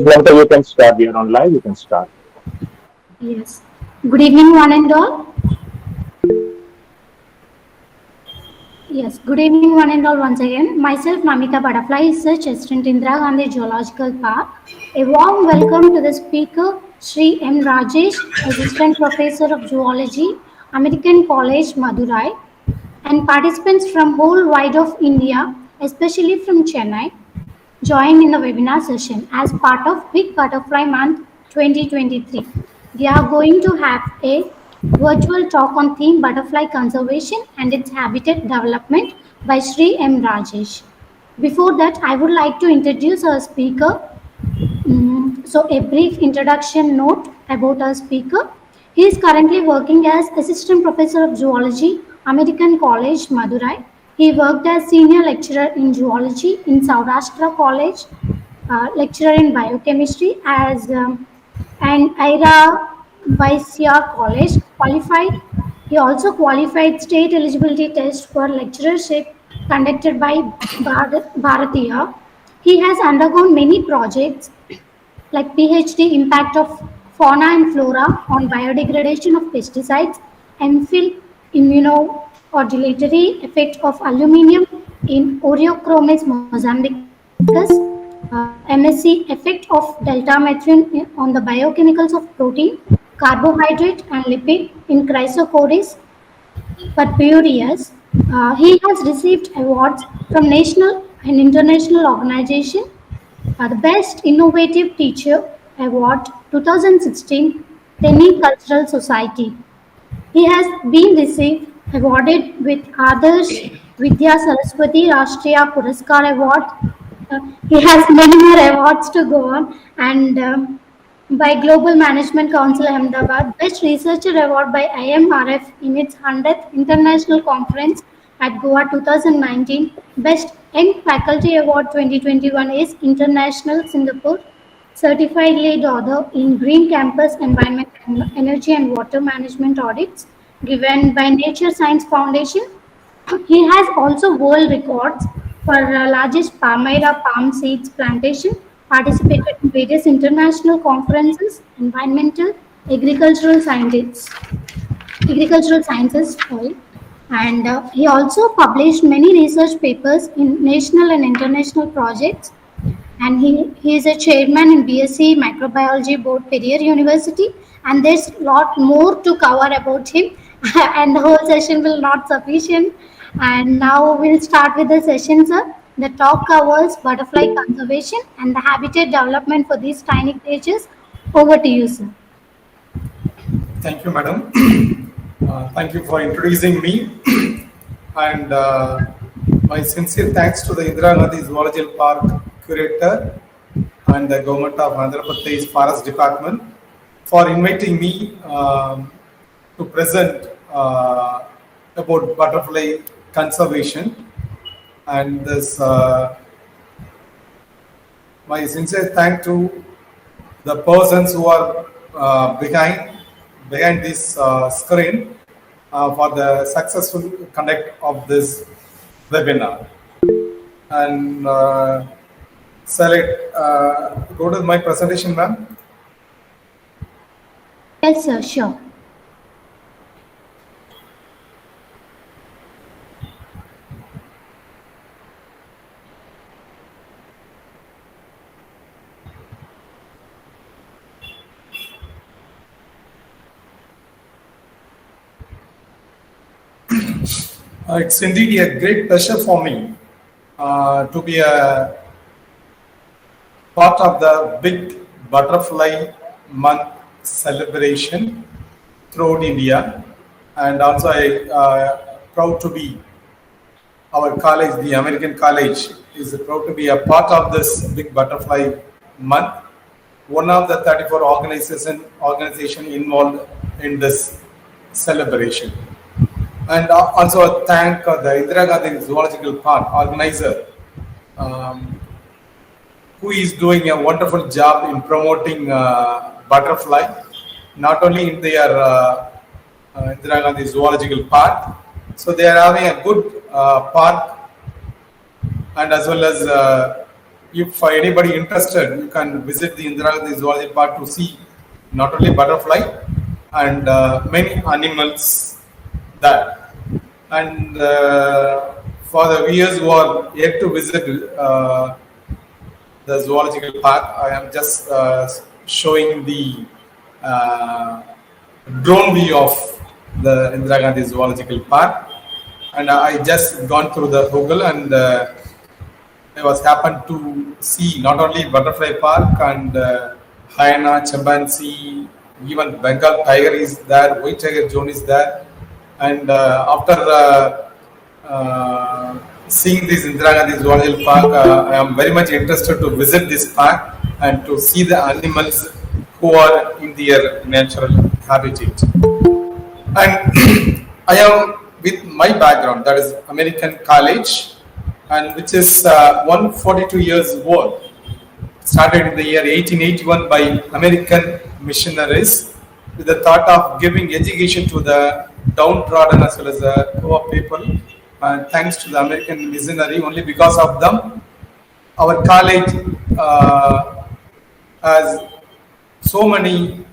Priyanka, you can start. You're on live. You can start. Yes. Good evening, one and all. Yes, good evening, one and all, once again. Myself, Namita Butterfly, research assistant Indira Gandhi Zoological Park. A warm welcome to the speaker, Sri M. Rajesh, Assistant Professor of Zoology, American College, Madhurai, and participants from whole wide of India, especially from Chennai, join in the webinar session as part of Big Butterfly Month 2023. We are going to have a virtual talk on theme butterfly conservation and its habitat development by Sri M. Rajesh. Before that, I would like to introduce our speaker. So, a brief introduction note about our speaker. He is currently working as Assistant Professor of Zoology, American College, Madurai. He worked as Senior Lecturer in Zoology in Saurashtra College, lecturer in Biochemistry as and Ira Vaisya College qualified. He also qualified state eligibility test for lecturership conducted by Bharatiya. He has undergone many projects like PhD impact of fauna and flora on biodegradation of pesticides, MPhil immunomodulatory effect of aluminium in Oreochromis mozambicus, MSc effect of deltamethrin on the biochemicals of protein, carbohydrate and lipid in Chrysocoris purpureus. He has received awards from national and international organizations. The Best Innovative Teacher Award 2016 Tenny Cultural Society. He has been received awarded with Adarsh Vidya Saraswati Rashtriya Puraskar Award. He has many more awards to go on, and by Global Management Council Ahmedabad, Best Researcher Award by IMRF in its 100th International Conference at Goa 2019. Best Young Faculty Award 2021 is International Singapore Certified Lead Author in Green Campus Environment, Energy and Water Management Audits given by Nature Science Foundation. He has also world records for largest Palmyra palm seeds plantation, participated in various international conferences, environmental, agricultural scientists, agricultural sciences, sorry. And he also published many research papers in national and international projects. And he is a chairman in BSc Microbiology Board, Periyar University. And there's a lot more to cover about him, and the whole session will not sufficient. And now we'll start with the session, sir. The talk covers butterfly conservation and the habitat development for these tiny creatures. Over to you, sir. Thank you, madam. Thank you for introducing me. And my sincere thanks to the Indira Gandhi Zoological Park curator and the government of Andhra Pradesh Forest Department for inviting me to present about butterfly conservation. And this, my sincere thanks to the persons who are behind this screen for the successful conduct of this webinar. And shall I go to my presentation, ma'am? Yes, sir, sure. It's indeed a great pleasure for me to be a part of the big butterfly month celebration throughout India, and also I proud to be our college, the American College, is proud to be a part of this big butterfly month. One of the 34 organization involved in this celebration. And also thank the Indira Gandhi Zoological Park organizer, who is doing a wonderful job in promoting butterfly, not only in their Indira Gandhi Zoological Park. So they are having a good park, and as well as if anybody interested, you can visit the Indira Gandhi Zoology Park to see not only butterfly and many animals there. And for the viewers who are yet to visit the zoological park, I am just showing the uh, drone view of the Indira Gandhi Zoological Park, and I just gone through the Google, and I was happened to see not only butterfly park and hyena, chimpanzee, even Bengal tiger is there, white tiger zone is there, and after seeing this Indira Gandhi Zoological Park, I am very much interested to visit this park and to see the animals who are in their natural habitat. And I am with my background, that is American College, and which is 142 years old. Started in the year 1881 by American missionaries with the thought of giving education to the downtrodden as well as the poor people. And thanks to the American missionary, only because of them, our college has so many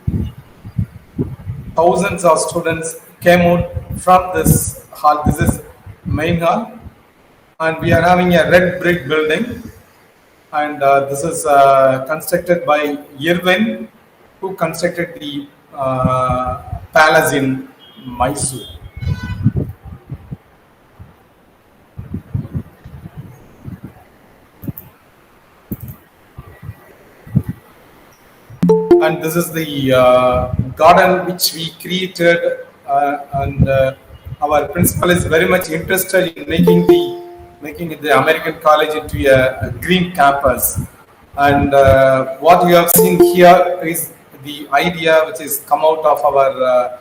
thousands of students came out from this hall. This is main hall, and we are having a red brick building, and this is constructed by Irwin, who constructed the palace in Mysore. And this is the garden which we created, and our principal is very much interested in making the American college into a green campus. And what you have seen here is the idea which is come out of our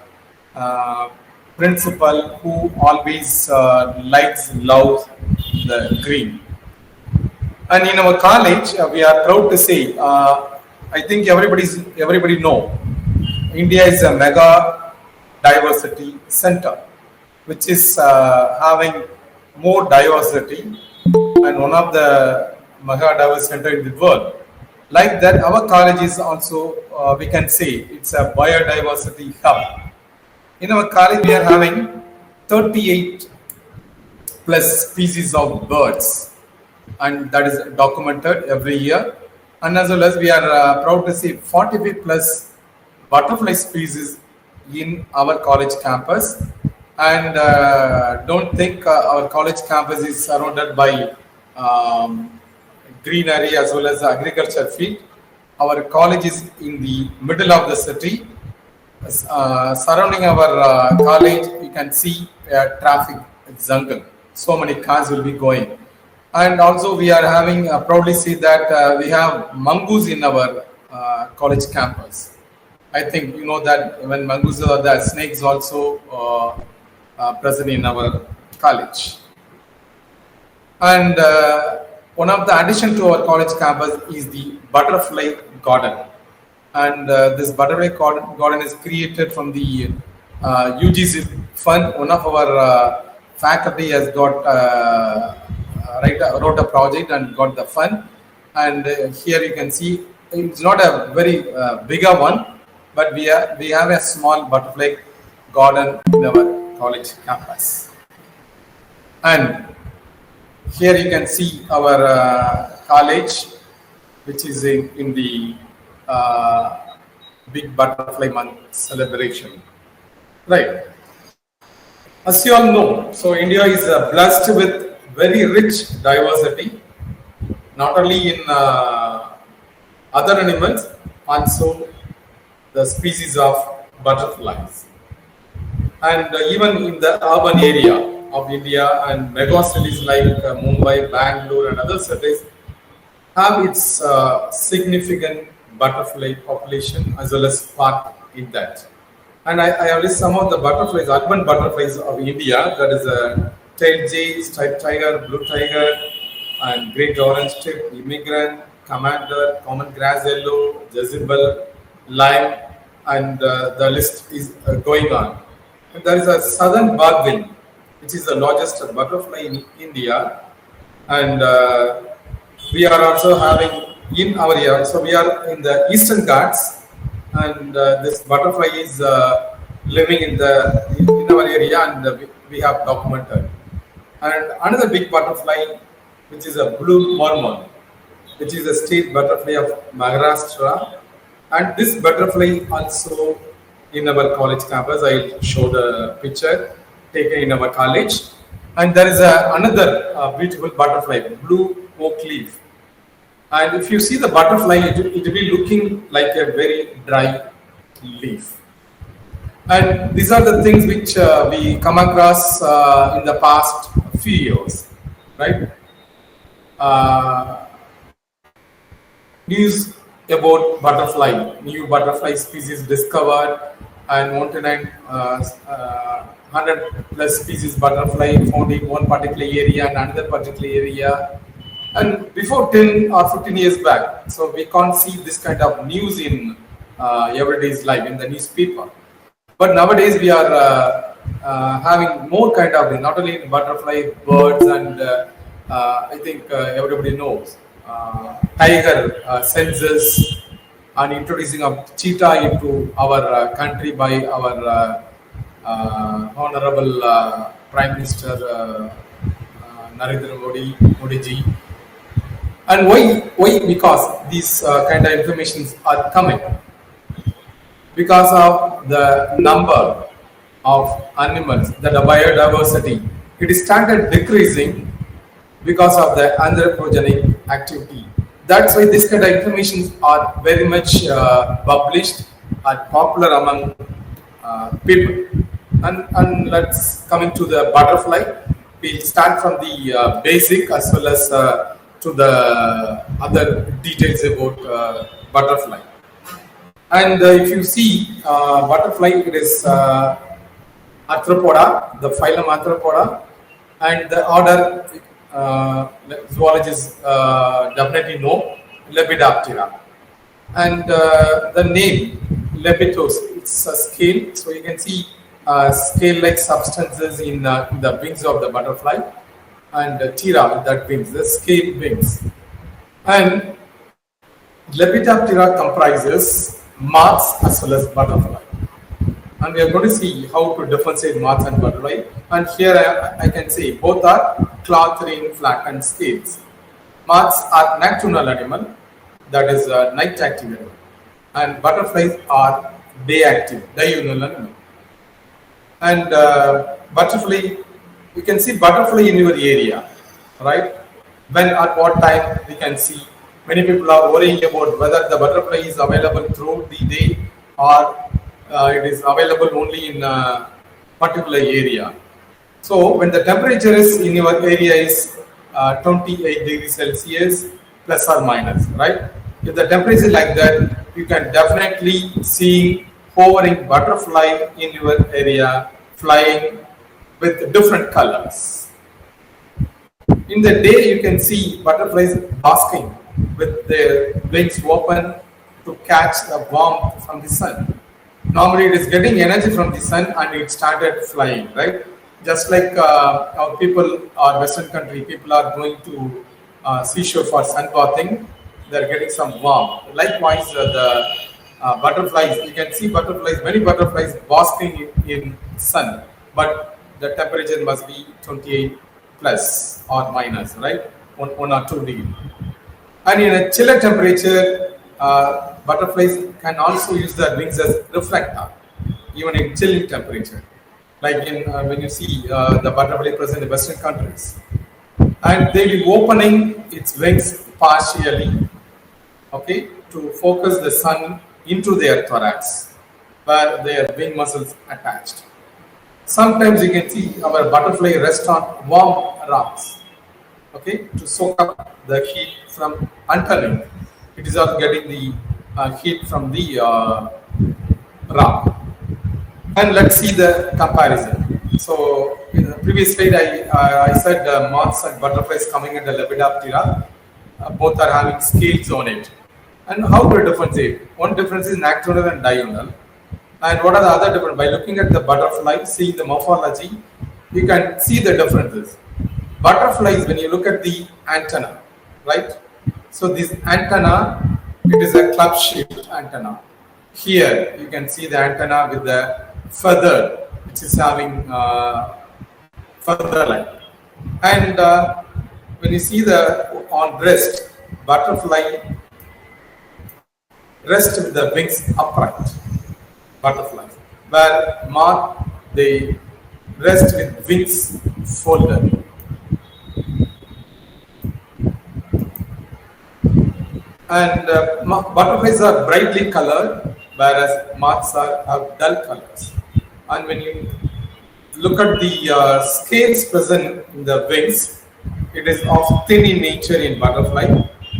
principal, who always loves the green. And in our college, we are proud to say, I think everybody know, India is a mega diversity center, which is having more diversity, and one of the mega diverse center in the world. Like that, our college is also, we can say, it's a biodiversity hub. In our college, we are having 38 plus species of birds, and that is documented every year. And as well as we are proud to see 45 plus butterfly species in our college campus. And don't think our college campus is surrounded by greenery as well as agriculture field. Our college is in the middle of the city. Surrounding our college, you can see a traffic jungle. So many cars will be going. And also we are having, proudly see that we have mongoose in our college campus. I think you know that when mongoose are there, snakes also present in our college. And one of the addition to our college campus is the butterfly garden. And this butterfly garden is created from the UGC fund. One of our faculty has got wrote a project and got the fund. And here you can see it's not a very bigger one, but we have a small butterfly garden in our college campus. And here you can see our college, which is in the big butterfly month celebration. Right. As you all know, so India is blessed with very rich diversity, not only in other animals, also the species of butterflies. And even in the urban area of India and mega cities like Mumbai, Bangalore and other cities have its significant butterfly population as well as part in that. And I have listed some of the butterflies, urban butterflies of India, that is a tailed jay, striped tiger, blue tiger, and great orange tip, immigrant, commander, common grass yellow, Jezebel, lime, and the list is going on. And there is a southern bugwing, which is the largest butterfly in India, and we are also having in our area. So we are in the Eastern Ghats, and this butterfly is living in our area, and we have documented. And another big butterfly, which is a blue mormon, which is a state butterfly of Maharashtra. And this butterfly also in our college campus. I showed a picture taken in our college. And there is another beautiful butterfly, blue oak leaf. And if you see the butterfly, it will be looking like a very dry leaf. And these are the things which we come across in the past few years, right? Uh, News about new butterfly species discovered, and 100 plus species butterfly found in one particular area and another particular area. And before 10 or 15 years back, so we can't see this kind of news in everyday's life in the newspaper. But nowadays we are having more kind of not only butterfly, birds, and I think everybody knows tiger census, and introducing of cheetah into our country by our honorable Prime Minister Narendra Modi ji. And why? Why? Because these kind of informations are coming because of the number of animals, the biodiversity. It started decreasing because of the anthropogenic activity. That's why this kind of information are very much published and popular among people. And let's come into the butterfly. We'll start from the basic as well as to the other details about butterfly. And if you see butterfly, it is arthropoda, the phylum arthropoda, and the order zoologists definitely know Lepidoptera. And the name Lepitos, it's a scale, so you can see scale-like substances in the wings of the butterfly, and tira, that wings, the scale wings. And Lepidoptera comprises moths as well as butterfly. And we are going to see how to differentiate moths and butterfly. And here I can say both are cloth-ring flattened scales. Moths are nocturnal animal, that is night active animal, and butterflies are day active, diurnal animal. And butterfly, you can see butterfly in your area, right? When at what time we can see. Many people are worrying about whether the butterfly is available throughout the day or it is available only in a particular area. So when the temperature is in your area is 28 degrees Celsius plus or minus, right? If the temperature is like that, you can definitely see hovering butterfly in your area flying with different colors. In the day, you can see butterflies basking with their wings open to catch the warmth from the sun. Normally, it is getting energy from the sun and it started flying, right? Just like our people, our Western country, people are going to seashore for sunbathing, they're getting some warmth. Likewise, the butterflies, you can see butterflies, many butterflies basking in sun, but the temperature must be 28 plus or minus, right? 1 or 2 degrees. And in a chiller temperature, butterflies can also use their wings as reflector, even in chilling temperature. Like in when you see the butterfly present in Western countries, and they will be opening its wings partially, okay, to focus the sun into their thorax, where their wing muscles attached. Sometimes you can see our butterfly rest on warm rocks, okay, to soak up the heat from underneath. It is also getting the heat from the rock. And let's see the comparison. So in the previous slide, I said moths and butterflies coming in the Lepidoptera, both are having scales on it. And how to differentiate? One difference is nocturnal and diurnal. And what are the other difference? By looking at the butterfly, seeing the morphology, you can see the differences. Butterflies, when you look at the antenna, right? So this antenna, it is a club-shaped antenna. Here you can see the antenna with the feather, which is having feather line. And when you see the on breast, butterfly rest with the wings upright, butterflies, where moth they rest with wings folded. And butterflies are brightly colored, whereas moths are have dull colors. And when you look at the scales present in the wings, it is of thin in nature in butterfly,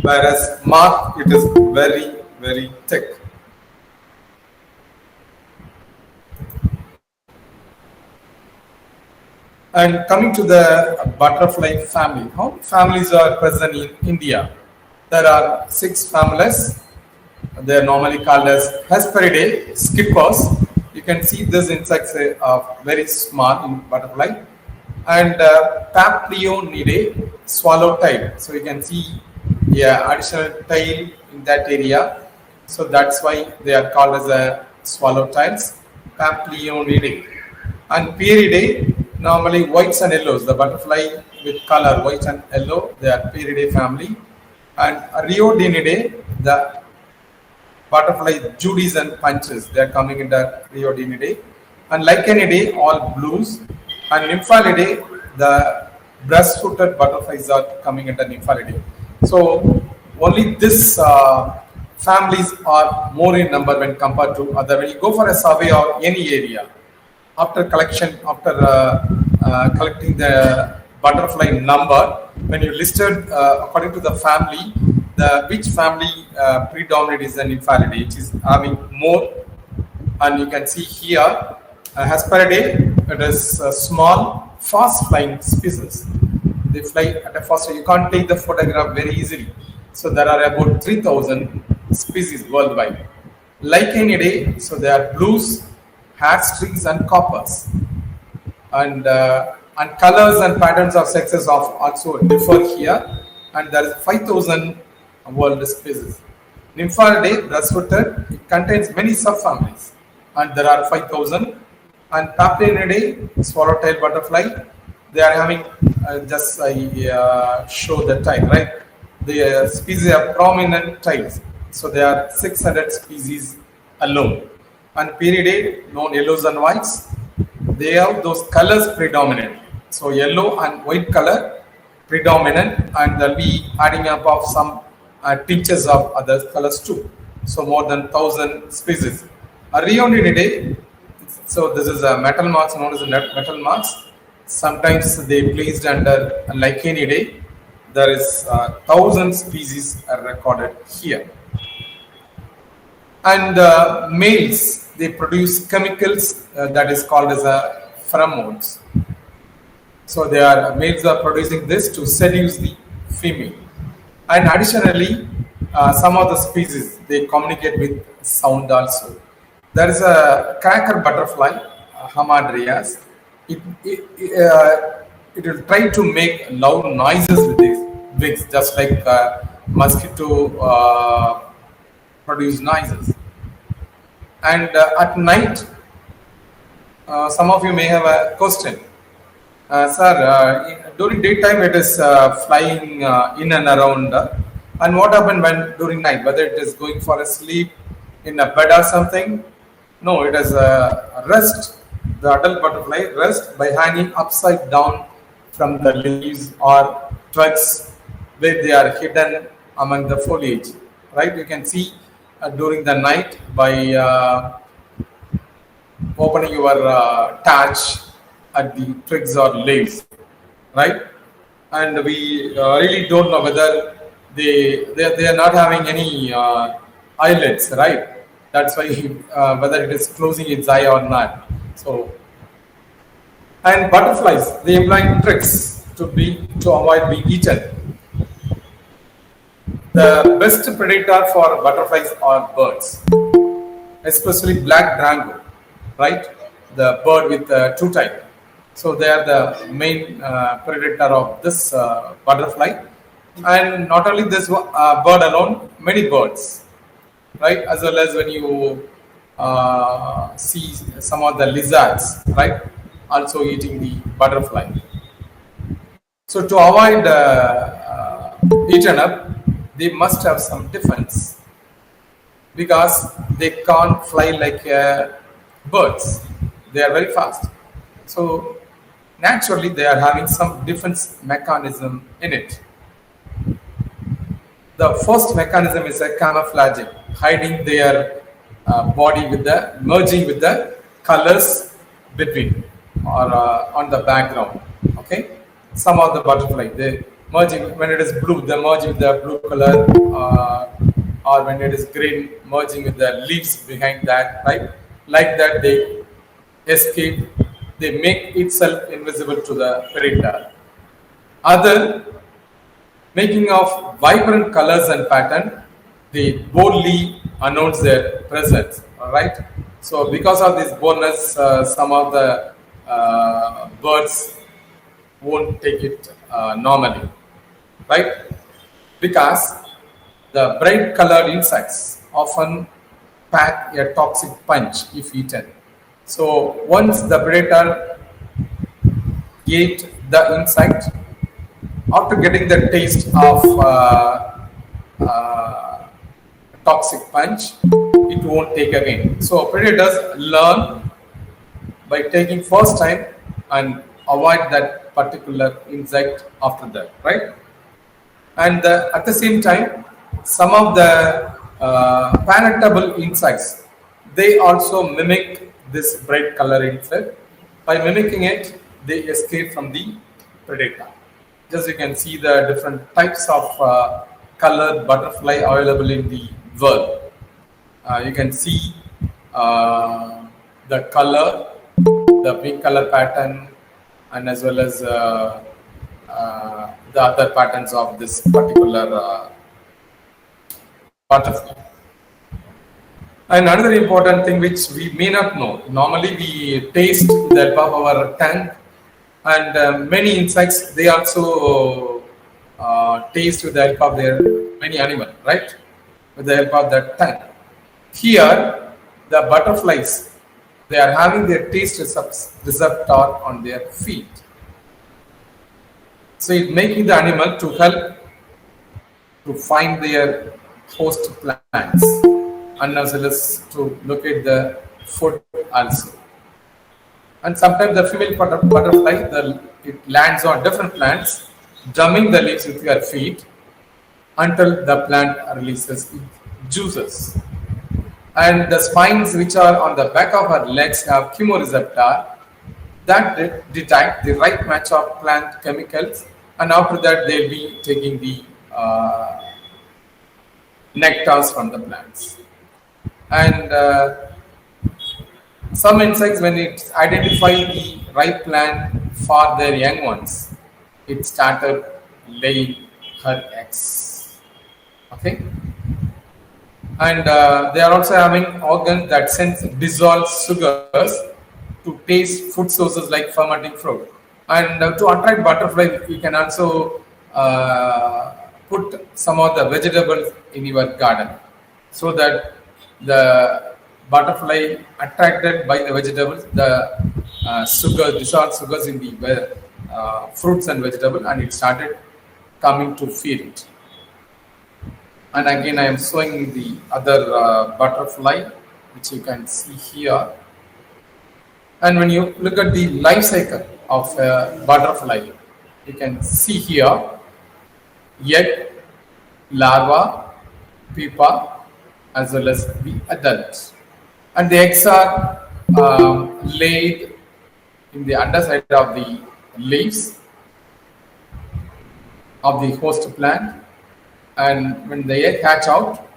whereas moth it is very very thick. And coming to the butterfly family, how families are present in India? There are six families. They are normally called as Hesperidae, skippers. You can see these insects are very small in butterfly. And Papilionidae, swallow tail. So you can see additional tail in that area. So that's why they are called as swallow tails, Papilionidae. And Pieridae, normally whites and yellows. The butterfly with color white and yellow, they are Pieridae family. And Rhodinidae, the butterfly Judies and punches, they are coming in the Rhodinidae. And Lichenidae, all blues. And Nymphalidae, the breast-footed butterflies are coming into Nymphalidae. So only this families are more in number when compared to other. When you go for a survey or any area, after collecting the butterfly number, when you listed according to the family, the which family predominant is the Nymphalidae, which is having more. And you can see here, Hesperidae, it is a small, fast-flying species. They fly at a fast rate. You can't take the photograph very easily. So there are about 3,000 species worldwide. Lichenidae, so they are blues, hair streaks, and coppers. And colors and patterns of sexes of also differ here. And there is 5,000 world species. Nymphalidae, breast-footed, it contains many subfamilies, and there are 5,000. And Papilionidae, swallowtail butterfly, they are having just I show the tail, right? The species have prominent tails, so there are 600 species alone. And Pieridae, known yellows and whites, they have those colors predominant. So yellow and white color predominant, and they'll be adding up of some tinctures of other colors too. So more than 1,000 species. Rhodinidae, so this is a metal marks known as metal marks. Sometimes they placed under Lichenidae. There is 1,000 species are recorded here. And males, they produce chemicals that is called as pheromones. So they are males are producing this to seduce the female. And additionally, some of the species they communicate with sound also. There is a cracker butterfly, Hamadryas. It will try to make loud noises with its wings, just like mosquito produce noises. And at night, some of you may have a question. Sir, during daytime it is flying in and around. And what happened when during night? Whether it is going for a sleep in a bed or something? No, it is a rest. The adult butterfly rest by hanging upside down from the leaves or twigs where they are hidden among the foliage. Right? You can see during the night by opening your touch at the twigs or leaves, right? And we really don't know whether they are not having any eyelids, right? That's why whether it is closing its eye or not. So, and butterflies, they employ tricks to avoid being eaten. The best predator for butterflies are birds, especially black drango, right? The bird with two type. So they are the main predator of this butterfly. And not only this bird alone, many birds, right? As well as when you see some of the lizards, right, also eating the butterfly. So to avoid eaten up, they must have some defense because they can't fly like birds. They are very fast. So naturally, they are having some defense mechanism in it. The first mechanism is a camouflaging, hiding their body with the merging with the colors between or on the background. Okay, some of the butterfly they merging when it is blue, they merge with the blue color, or when it is green, merging with the leaves behind that. Right, like that they escape. They make itself invisible to the predator. Other making of vibrant colors and pattern, they boldly announce their presence. All right. So because of this boldness, some of the birds won't take it normally, right? Because the bright colored insects often pack a toxic punch if eaten. So once the predator ate the insect, after getting the taste of uh, toxic punch, it won't take again. So predators learn by taking first time and avoid that particular insect after that, right? And at the same time, some of the palatable insects, they also mimic this bright color insect. By mimicking it, they escape from the predator. Just you can see the different types of colored butterfly available in the world. You can see the color, the pink color pattern, and as well as the other patterns of this particular butterfly. And another important thing which we may not know, normally we taste with the help of our tongue, and many insects they also taste with the help of their many animal, right? With the help of their tongue. Here, the butterflies they are having their taste receptor on their feet. So it making the animal to help to find their host plants and as well as to locate the food also. And sometimes the female butterfly it lands on different plants, drumming the leaves with her feet until the plant releases its juices. And the spines which are on the back of her legs have chemoreceptor that detect the right match of plant chemicals, and after that they'll be taking the nectars from the plants. And some insects, when it identify the right plant for their young ones, it started laying her eggs. Okay, and they are also having organs that sense dissolved sugars to taste food sources like fermenting fruit. And to attract butterfly, you can also put some of the vegetables in your garden so that the butterfly attracted by the vegetables, the sugar, dissolved sugars in the fruits and vegetable, and it started coming to feed it. And again, I am showing the other butterfly, which you can see here. And when you look at the life cycle of a butterfly, you can see here egg, larva, pupa, as well as the adults. And the eggs are laid in the underside of the leaves of the host plant. And when the egg hatch out,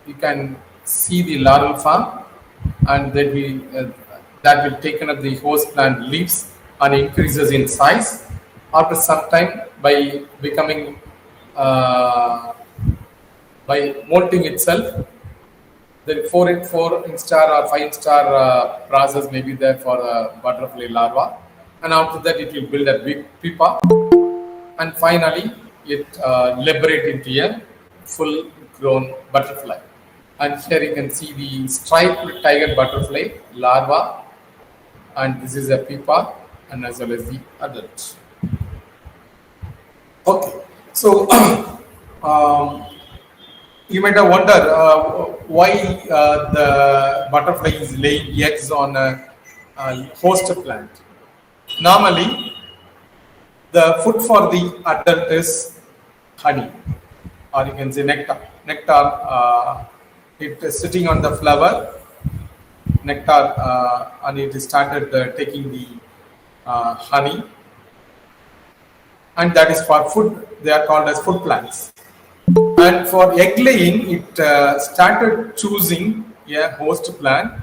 you can see the larval form, and that will taken up the host plant leaves and increases in size. After some time, by becoming by molting itself, the 4 inch star or 5 inch star process may be there for a butterfly larva, and after that it will build a big pupa, and finally it liberate into a full grown butterfly. And here you can see the striped tiger butterfly larva, and this is a pupa and as well as the adult. Okay, so um, you might have wondered why the butterfly is laying eggs on a host plant. Normally, the food for the adult is honey, or you can say nectar. Nectar, it is sitting on the flower, nectar, and it started taking the honey, and that is for food. They are called as food plants. And for egg laying, it started choosing a host plant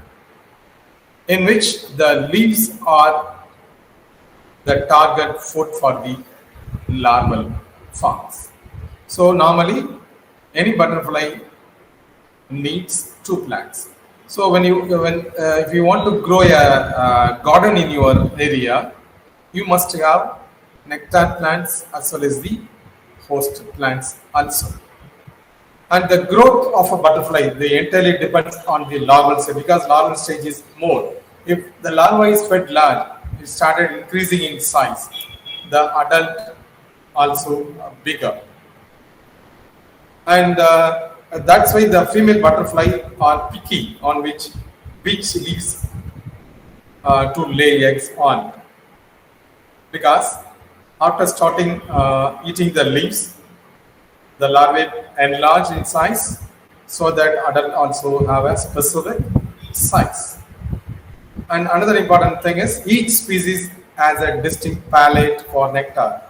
in which the leaves are the target food for the larval forms. So normally, any butterfly needs two plants. So if you want to grow a garden in your area, you must have nectar plants as well as the host plants also. And the growth of a butterfly, they entirely depends on the larval stage, because larval stage is more. If the larva is fed large, it started increasing in size. The adult also bigger. And that's why the female butterfly are picky on which leaves to lay eggs on. Because after starting eating the leaves, the larvae enlarge in size so that adult also have a specific size. And another important thing is each species has a distinct palate for nectar.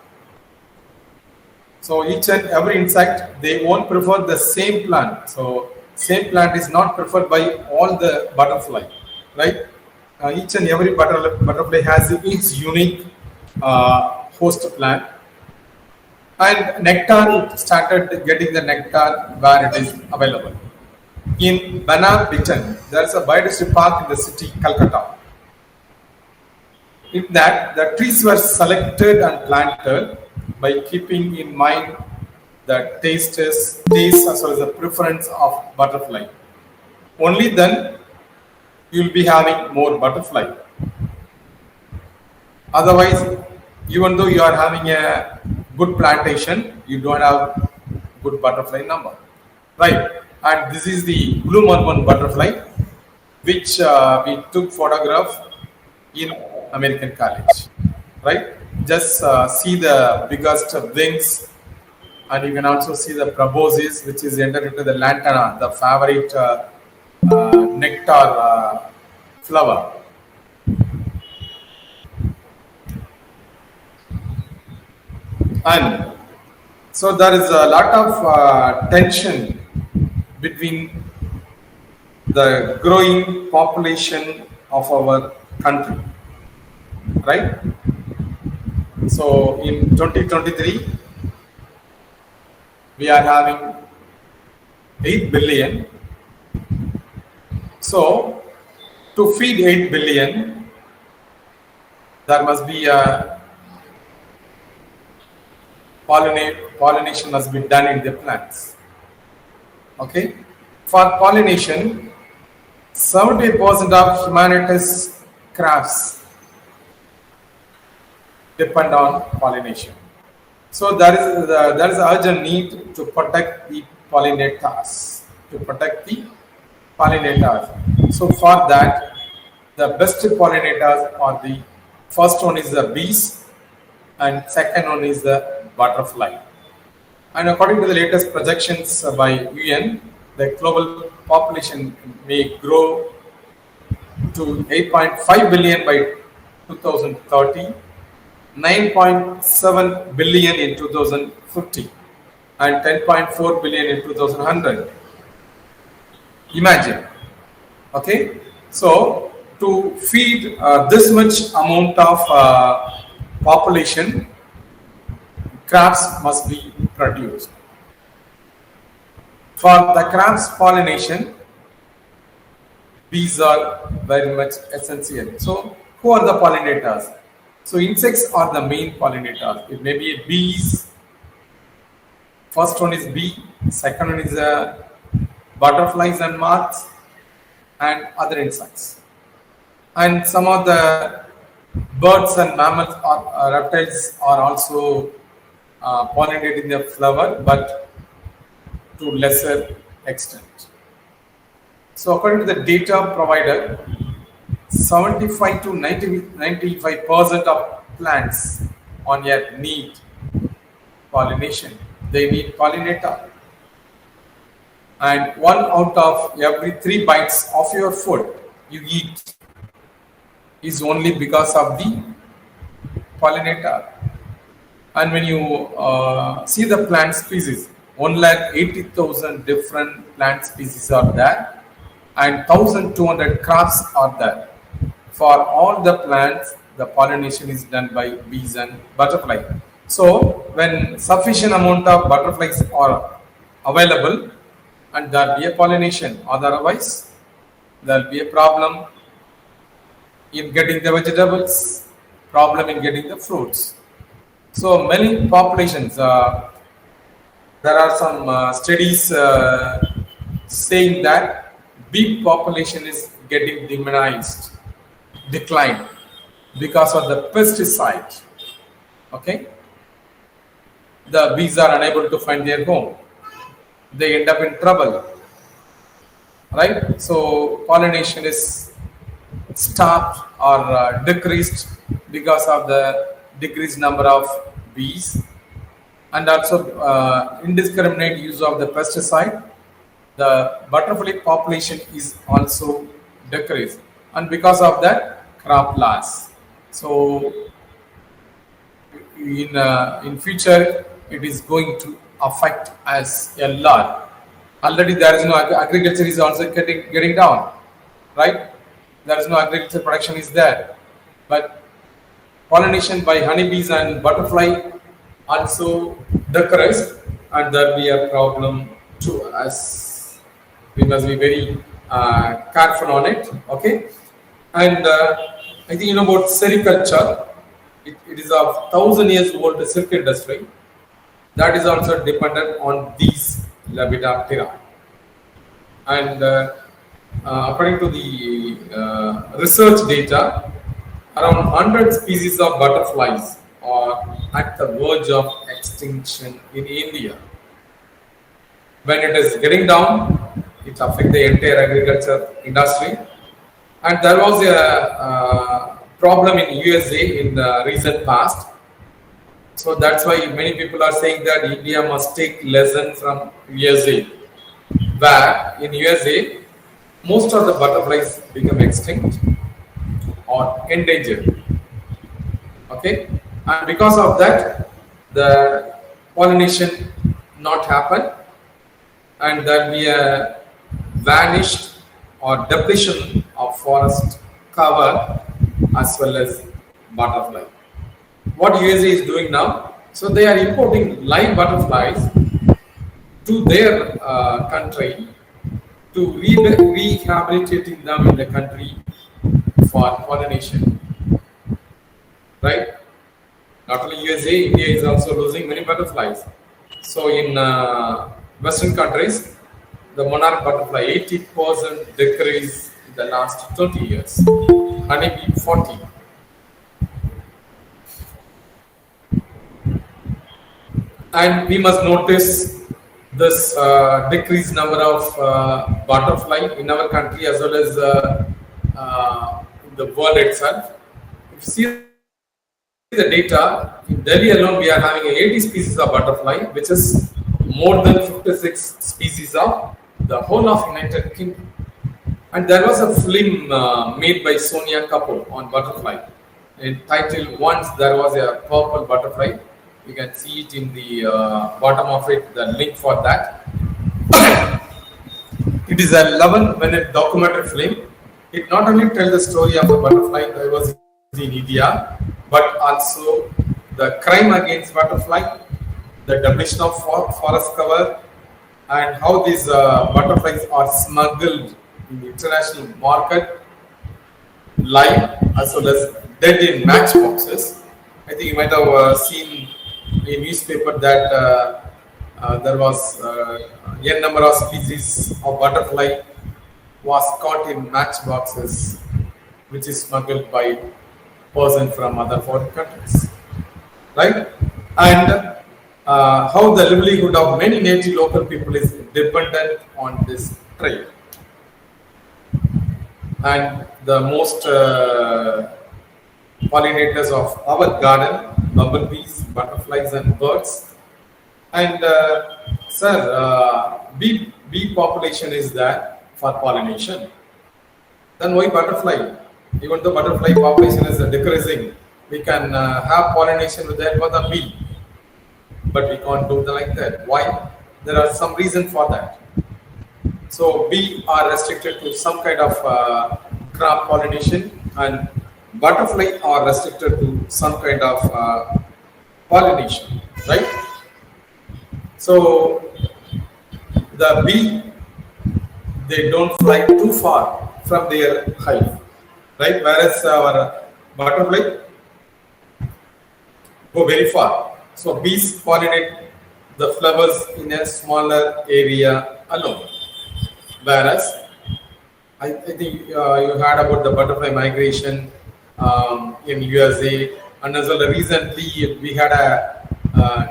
So each and every insect, they won't prefer the same plant. So same plant is not preferred by all the butterfly, right? Each and every butterfly has its unique host plant. And nectar, it started getting the nectar where it is available. In Bana Bitan, there is a biodiversity park in the city, Calcutta. In that, the trees were selected and planted by keeping in mind the taste as well as the preference of butterfly. Only then you will be having more butterfly. Otherwise, even though you are having a good plantation, you don't have good butterfly number, right? And this is the blue mormon butterfly, which we took photograph in American College, right? Just see the biggest wings, and you can also see the proboscis, which is entered into the lantana, the favorite nectar flower. And so there is a lot of tension between the growing population of our country, right? So in 2023, we are having 8 billion. So to feed 8 billion, there must be a pollination must be done in the plants. Okay, for pollination, 70% of humanities crafts depend on pollination. So there is urgent need to protect the pollinators. So for that, the best pollinators are the first one is the bees, and second one is the butterfly. And according to the latest projections by UN, the global population may grow to 8.5 billion by 2030, 9.7 billion in 2050, and 10.4 billion in 2100. Imagine, okay? So to feed this much amount of population, crabs must be produced. For the crabs pollination, bees are very much essential. So who are the pollinators? So insects are the main pollinators. It may be bees, First one is bee, second one is butterflies and moths and other insects. And some of the birds and mammals or reptiles are also pollinating the flower, but to lesser extent. So according to the data provider, 75 to 95% of plants on earth need pollination. They need pollinator. And one out of every three bites of your food you eat is only because of the pollinator. And when you see the plant species, 1,80,000 different plant species are there, and 1,200 crops are there. For all the plants, the pollination is done by bees and butterfly. So, when sufficient amount of butterflies are available, and there will be a pollination, otherwise there will be a problem in getting the vegetables, problem in getting the fruits. So many populations, there are some studies saying that bee population is getting demonized, declined because of the pesticide. Okay, the bees are unable to find their home. They end up in trouble, right? So pollination is stopped or decreased because of the decreased number of bees, and also indiscriminate use of the pesticide. The butterfly population is also decreased, and because of that, crop loss. So in future, it is going to affect us a lot. Already there is no agriculture is also getting down, right? There is no agriculture production is there, but pollination by honeybees and butterfly also decreased, and there will be a problem to us. We must be very careful on it. Okay, and I think you know about sericulture. It is a 1,000 years old silk industry that is also dependent on these Lepidoptera. And according to the research data, around 100 species of butterflies are at the verge of extinction in India. When it is getting down, it affects the entire agriculture industry. And there was a problem in USA in the recent past. So that's why many people are saying that India must take lesson from USA, where in USA most of the butterflies become extinct or endangered. Okay, and because of that, the pollination not happen, and there will be a vanished or depletion of forest cover as well as butterfly. What USA is doing now, so they are importing live butterflies to their country to rehabilitating them in the country for pollination, right? Not only USA, India is also losing many butterflies. So in Western countries, the monarch butterfly 80% decrease in the last 20 years, honeybee 40. And we must notice this decreased number of butterfly in our country as well as in the world itself. If you see the data, in Delhi alone we are having 80 species of butterfly, which is more than 56 species of the whole of United Kingdom. And there was a film made by Sonia Kapoor on butterfly, entitled "Once There Was a Purple Butterfly." You can see it in the bottom of it, the link for that. It is a 11-minute documentary film. It not only tells the story of a butterfly that was in India, but also the crime against butterfly, the demolition of forest cover, and how these butterflies are smuggled in the international market, live as well as dead in matchboxes. I think you might have seen a newspaper that there was n number of species of butterfly was caught in matchboxes, which is smuggled by person from other foreign countries, right? And how the livelihood of many native local people is dependent on this trade. And the most pollinators of our garden, bumblebees, butterflies, and birds. And sir, bee population is there for pollination. Then why butterfly? Even though butterfly population is decreasing, we can have pollination with the help of the bee, but we can't do like that. Why? There are some reason for that. So bee are restricted to some kind of crop pollination, and butterfly are restricted to some kind of pollination, right? So the bee, they don't fly too far from their hive, right? Whereas our butterfly go very far. So bees pollinate the flowers in a smaller area alone. Whereas I think you heard about the butterfly migration in USA, and as well recently we had a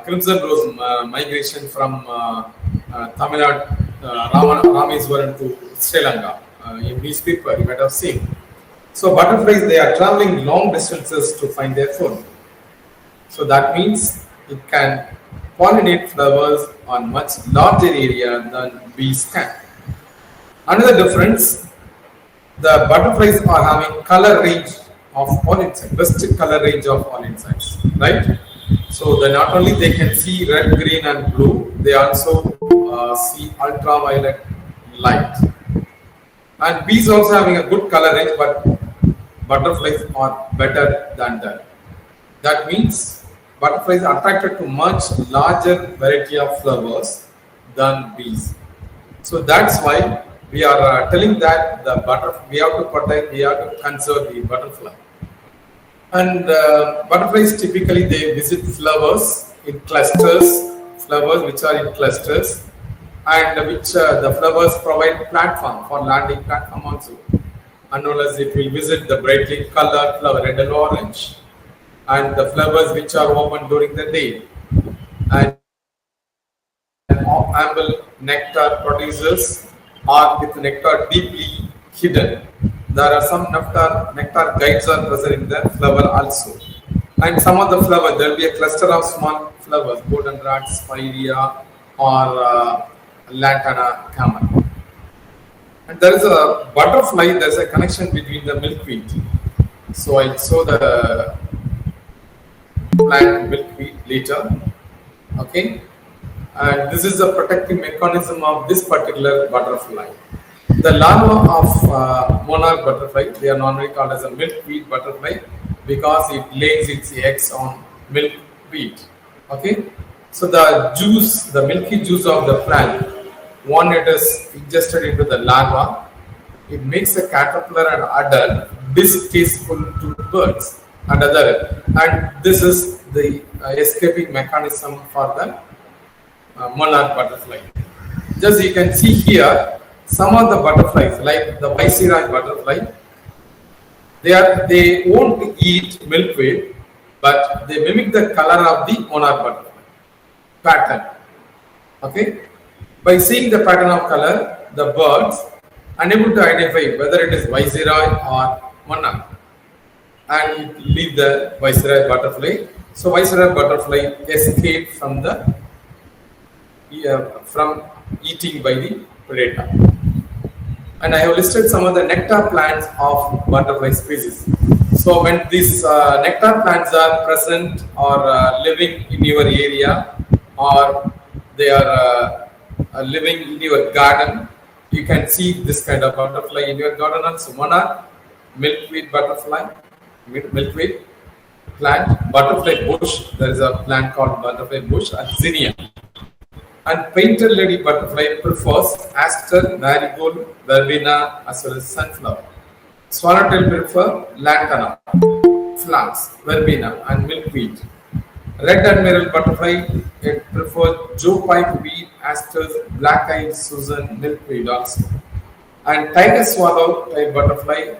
crimson rose migration from Tamil Nadu, Rameswaram to Sri Lanka. In newspaper, you might have seen. So butterflies, they are traveling long distances to find their food. So that means it can pollinate flowers on much larger area than bees can. Another difference, the butterflies are having color range of all insects, best color range of all insects, right? So they not only they can see red, green, and blue, they also see ultraviolet light. And bees also having a good color range, but butterflies are better than that. That means butterflies are attracted to much larger variety of flowers than bees. So that's why we are telling that the butterfly, we have to protect, we have to conserve the butterfly. And butterflies typically they visit flowers in clusters, flowers which are in clusters, and which the flowers provide platform for landing platform also. And well as it will visit the brightly colored flower, red and orange, and the flowers which are open during the day, and ample nectar producers are with nectar deeply hidden. There are some nectar guides are present in the flower also. And some of the flowers, there will be a cluster of small flowers, goldenrod, spirea, or lantana camel. And there is a butterfly, there is a connection between the milkweed. So I saw the plant milkweed later. Okay. And this is the protective mechanism of this particular butterfly. The larva of monarch butterfly, they are normally called as a milkweed butterfly because it lays its eggs on milkweed. Okay, so the juice, the milky juice of the plant, when it is ingested into the larva, it makes the caterpillar and adult distasteful to birds and other. And this is the escaping mechanism for the monarch butterfly. Just you can see here some of the butterflies like the viceroy butterfly, they won't eat milkweed, but they mimic the color of the monarch butterfly pattern. Okay, by seeing the pattern of color, the birds unable to identify whether it is viceroy or monarch, and it leave the viceroy butterfly. So viceroy butterfly escape from the from eating by the predator. And I have listed some of the nectar plants of butterfly species. So when these nectar plants are present or living in your area, or they are living in your garden, you can see this kind of butterfly in your garden also. Monarch, milkweed butterfly, milkweed plant, butterfly bush. There is a plant called butterfly bush, and zinnia. And painted lady butterfly prefers aster, marigold, verbena, as well as sunflower. Swallowtail prefer lantana, flax, verbena, and milkweed. Red admiral butterfly, it prefers Joe weed, asters, black-eyed Susan, milkweed also. And tiger swallow type butterfly,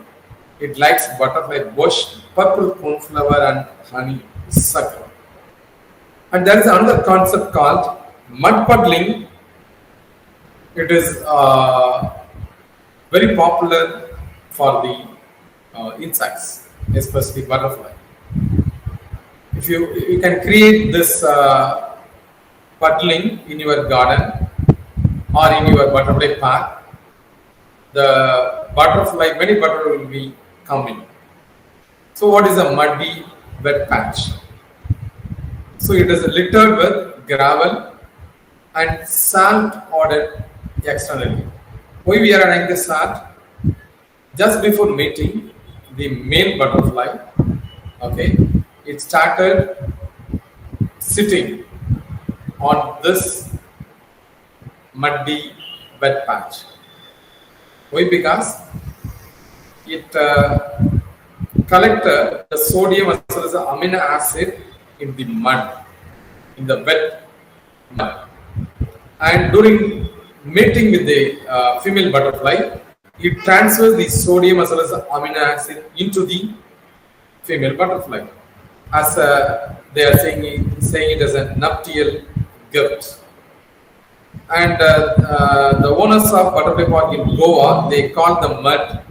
it likes butterfly bush, purple cornflower, and honeysuckle. And there is another concept called mud puddling. It is very popular for the insects, especially butterfly. If you can create this puddling in your garden or in your butterfly park, the butterfly, many butterfly will be coming. So what is a muddy wet patch? So it is littered with gravel and salt ordered externally. Why we are adding the salt? Just before mating, the male butterfly, okay, it started sitting on this muddy wet patch. Why? Because it collected the sodium as well as the amino acid in the mud, in the wet mud. And during mating with the female butterfly, it transfers the sodium as well as the amino acid into the female butterfly. As they are saying it as a nuptial gift. And the owners of Butterfly Park in Goa, they call the mud,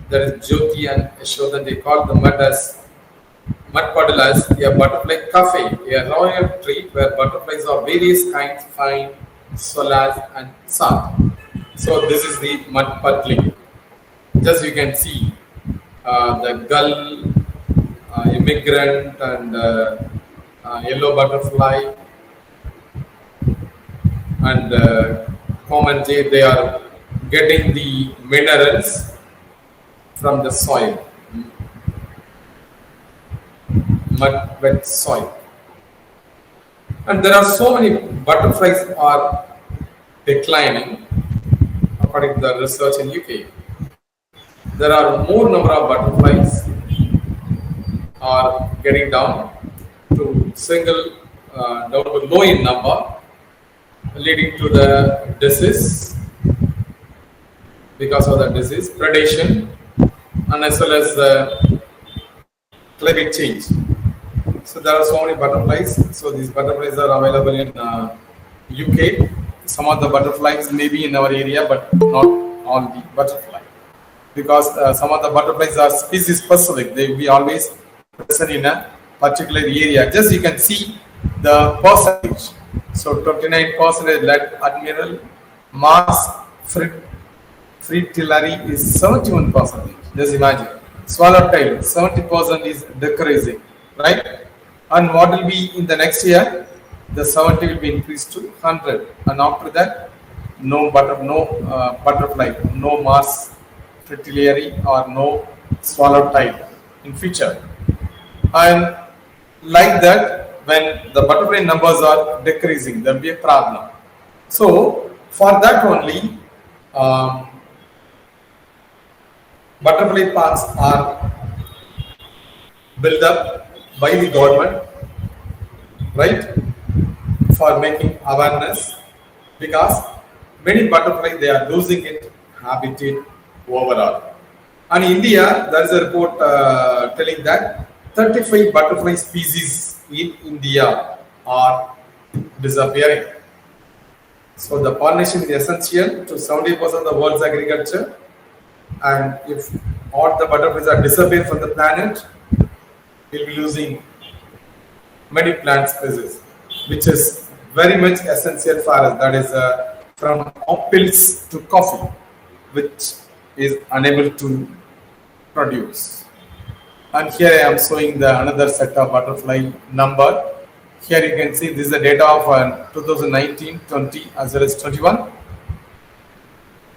that is Jyoti and Yashodan, they call the mud as mud puddle as a butterfly cafe, a royal treat where butterflies of various kinds find solace and salt. So this is the mud puddling. Just you can see the gull, immigrant, and yellow butterfly, and common jay, they are getting the minerals from the soil, mud wet soil. And there are so many butterflies are declining according to the research in UK. There are more number of butterflies are getting down to single, down to low in number, leading to the disease, because of the disease, predation, and as well as the climate change. So there are so many butterflies. So these butterflies are available in UK. Some of the butterflies may be in our area, but not all the butterfly, because some of the butterflies are species specific. They will be always present in a particular area. Just you can see the percentage. So 29% lead admiral, Mars fritillary is 71%. Just imagine. Swallowtail 70% is decreasing, right? And what will be in the next year? The 70 will be increased to 100, and after that, no butterfly, no Mars fritillary or no swallowtail in future. And like that, when the butterfly numbers are decreasing, there will be a problem. So for that only, butterfly parks are built up by the government, right, for making awareness, because many butterflies, they are losing its habitat overall. And in India, there is a report telling that 35 butterfly species in India are disappearing. So the pollination is essential to 70% of the world's agriculture, and if all the butterflies are disappearing from the planet, we'll be losing many plant species, which is very much essential for us. That is from apples to coffee, which is unable to produce. And here I am showing the another set of butterfly number. Here you can see this is the data of 2019, 20 as well as 21.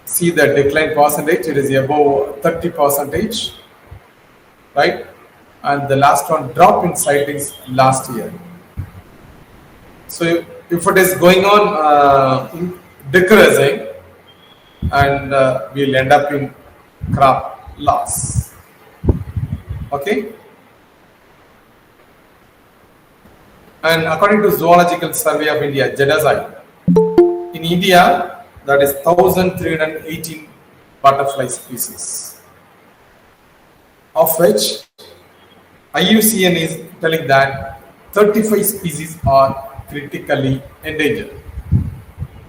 See the decline percentage, it is above 30%, right? And the last one, drop in sightings last year. So if it is going on decreasing, and we'll end up in crop loss. Okay. And according to Zoological Survey of India, JDSI, in India, that is 1,318 butterfly species, of which IUCN is telling that 35 species are critically endangered.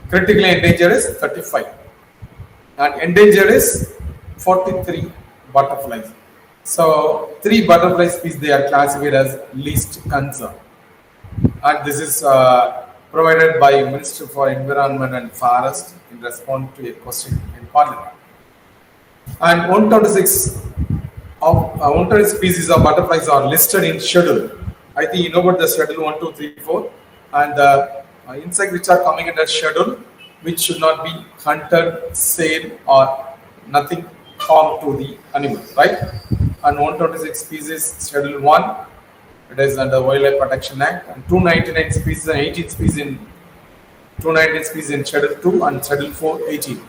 Critically endangered is 35, and endangered is 43 butterflies. So, three butterfly species they are classified as least concern, and this is provided by Minister for Environment and Forest in response to a question in Parliament. And 126 of 120 species of butterflies are listed in schedule. I think you know about the schedule 1, 2, 3, 4, and the insects which are coming under schedule, which should not be hunted, sold, or nothing harm to the animal, right? And 126 species schedule 1, it is under Wildlife Protection Act, and 299 species and 18 species in 219 species in schedule 2 and schedule 4 18.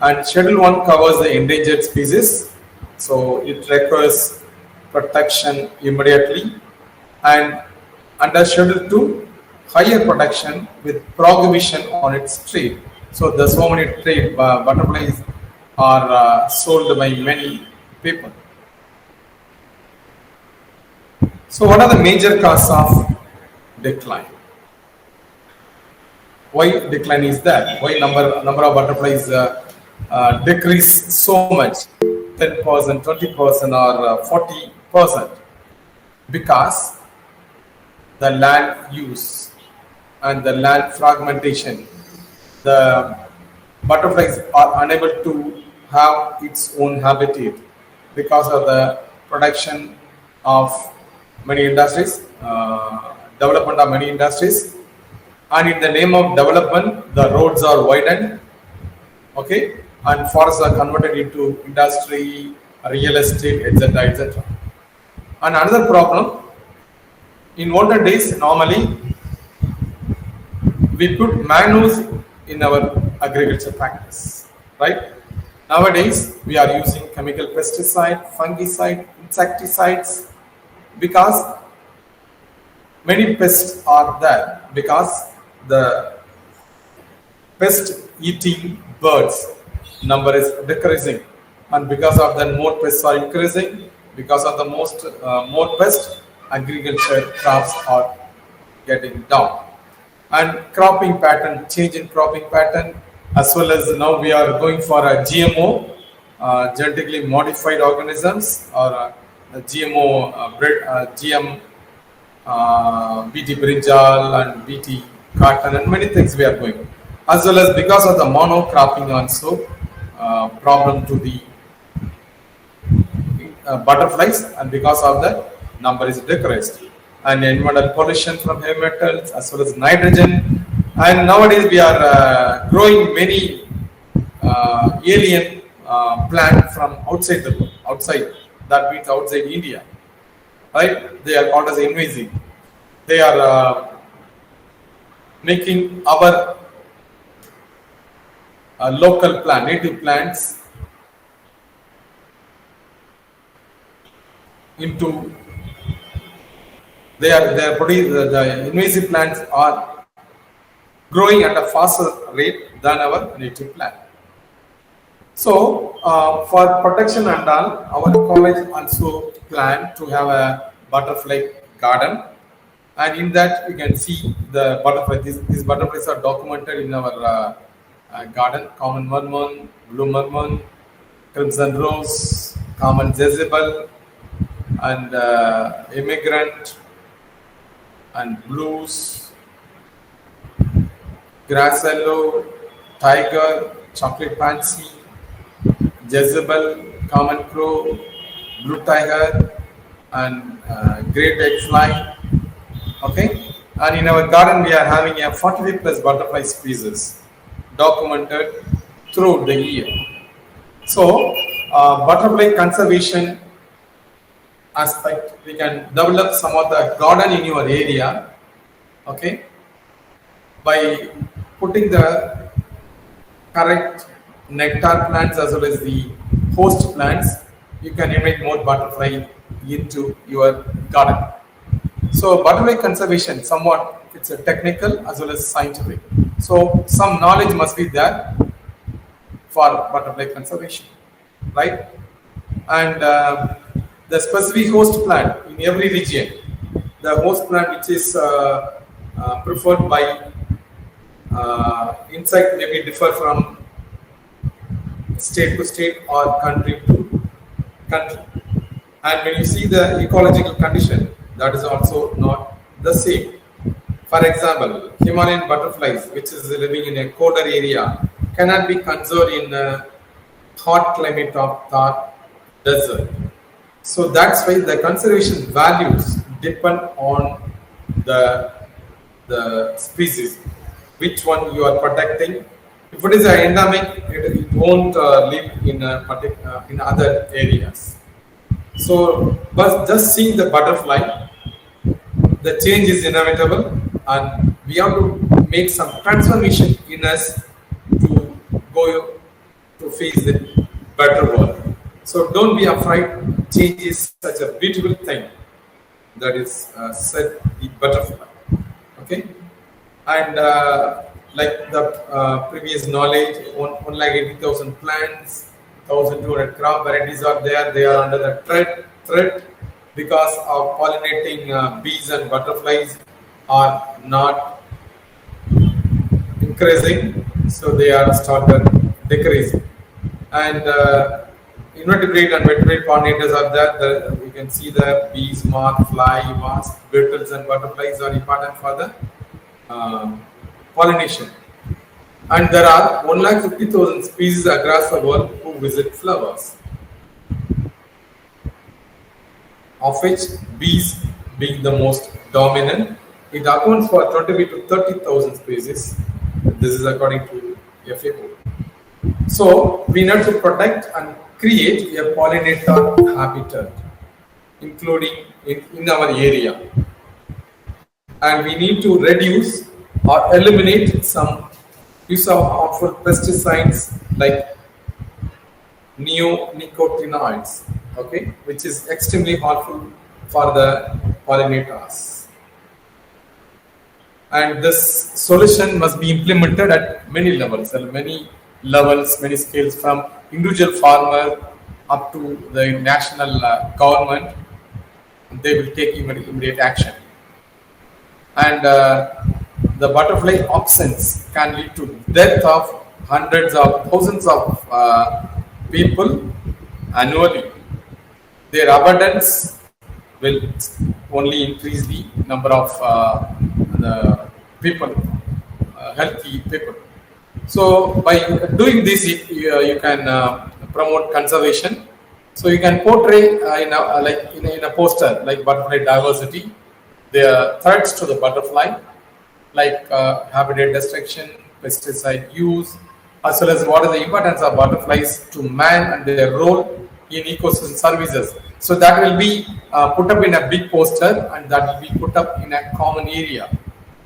And schedule 1 covers the endangered species, so it requires protection immediately. And under schedule 2, higher protection with prohibition on its trade. So the so many trade butterflies are sold by many people. So what are the major causes of decline? Why decline is that? Why number of butterflies decrease so much, 10%, 20%, or 40%? Because the land use and the land fragmentation, the butterflies are unable to have its own habitat because of the production of many industries, development of many industries, and in the name of development, the roads are widened, okay, and forests are converted into industry, real estate, etc., etc. And another problem, in older days, normally we put manures in our agriculture practice, right? Nowadays, we are using chemical pesticide, fungicide, insecticides, because many pests are there, because the pest eating birds number is decreasing, and because of that more pests are increasing, because of the more pests, agriculture crops are getting down. And cropping pattern, change in cropping pattern, as well as now we are going for a GMO, genetically modified organisms, or GMO GM, BT brinjal and BT cotton, and many things we are going. As well as because of the monocropping also, problem to the butterflies, and because of that number is decreased. And environmental pollution from heavy metals as well as nitrogen. And nowadays we are growing many alien plant from outside the world, outside, that means outside India, right? They are called as invasive. They are making our local plant, native plants, into they are producing, the invasive plants are growing at a faster rate than our native plant. So for protection and all, our college also plan to have a butterfly garden, and in that you can see the butterfly. These butterflies are documented in our garden: common merman, blue merman, crimson rose, common jezebel, and immigrant, and blues, grass yellow, tiger, chocolate pansy, jezebel, common crow, blue tiger, and great egg fly. Okay, and in our garden we are having a 45 plus butterfly species documented throughout the year. So, butterfly conservation aspect, we can develop some of the garden in your area, okay, by putting the correct nectar plants as well as the host plants. You can invite more butterfly into your garden. So butterfly conservation, somewhat it's a technical as well as scientific. So some knowledge must be there for butterfly conservation, right? And the specific host plant in every region, the host plant which is preferred by insect maybe differ from state to state or country to country. And when you see the ecological condition, that is also not the same. For example, Himalayan butterflies, which is living in a colder area, cannot be conserved in a hot climate of Thar desert. So that's why the conservation values depend on the the species, which one you are protecting. If it is an endemic, it won't live in in other areas. So, but just seeing the butterfly, the change is inevitable, and we have to make some transformation in us to go to face the better world. So, don't be afraid. Change is such a beautiful thing that is said the butterfly. Okay, and like the previous knowledge, 1,80,000 plants, 1,200 crop varieties are there. They are under the threat because of pollinating bees and butterflies are not increasing, so they are started decreasing. And invertebrate and vertebrate pollinators are there. You can see the bees, moth, fly, wasp, beetles, and butterflies are important for the pollination. And there are 150,000 species across the world who visit flowers, of which bees being the most dominant. It accounts for 20 to 30,000 species. This is according to FAO. So we need to protect and create a pollinator habitat, including in our area. And we need to reduce or eliminate some use of harmful pesticides like neonicotinoids, okay, which is extremely harmful for the pollinators. And this solution must be implemented at many levels, many scales, from individual farmer up to the national government. They will take immediate action. And the butterfly absence can lead to death of hundreds of thousands of people annually. Their abundance will only increase the number of the people, healthy people. So by doing this, you can promote conservation. So you can portray in a poster like butterfly diversity, the threats to the butterfly, like habitat destruction, pesticide use, as well as what is the importance of butterflies to man and their role in ecosystem services. So that will be put up in a big poster, and that will be put up in a common area.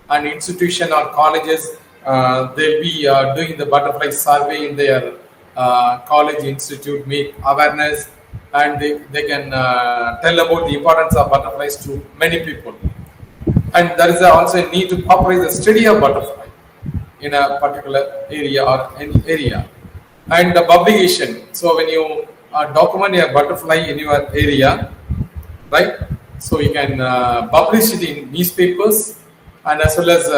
And institution or colleges, they'll be doing the butterfly survey in their college institute, make awareness, and they can tell about the importance of butterflies to many people. And there is also a need to popularize the study of butterfly in a particular area or any area. And the publication. So when you document a butterfly in your area, right? So you can publish it in newspapers and as well as